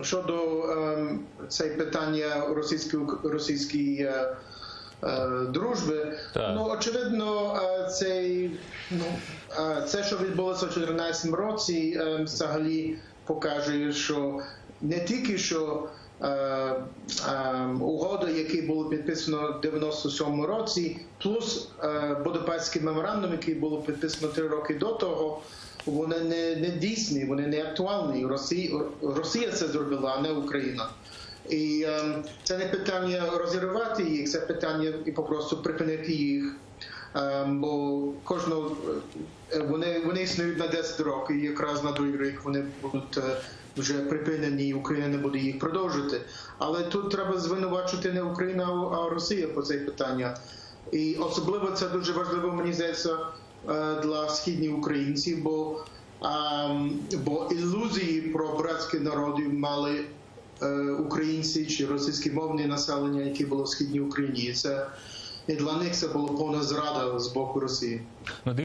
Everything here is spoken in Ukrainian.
Щодо це питання російської дружби, очевидно, це, що відбулося у 2014 році, взагалі покаже, що не тільки що угода, яка була підписана в 1997 році, плюс Будапештський меморандум, який було підписано 3 роки до того, вони не дійсні, вони не актуальні. Росія це зробила, а не Україна. І це не питання розірвати їх, це питання і просто припинити їх. Бо вони існують на 10 років, і якраз на другий рік вони будуть вже припинені, і Україна не буде їх продовжити. Але тут треба звинувачувати не Україна, а Росія по це питання. І особливо це дуже важливо, мені здається, для східних українців, бо ілюзії про братські народи мали українці чи російськомовне населення, яке було в східній Україні. І для них це було повна зрада з боку Росії.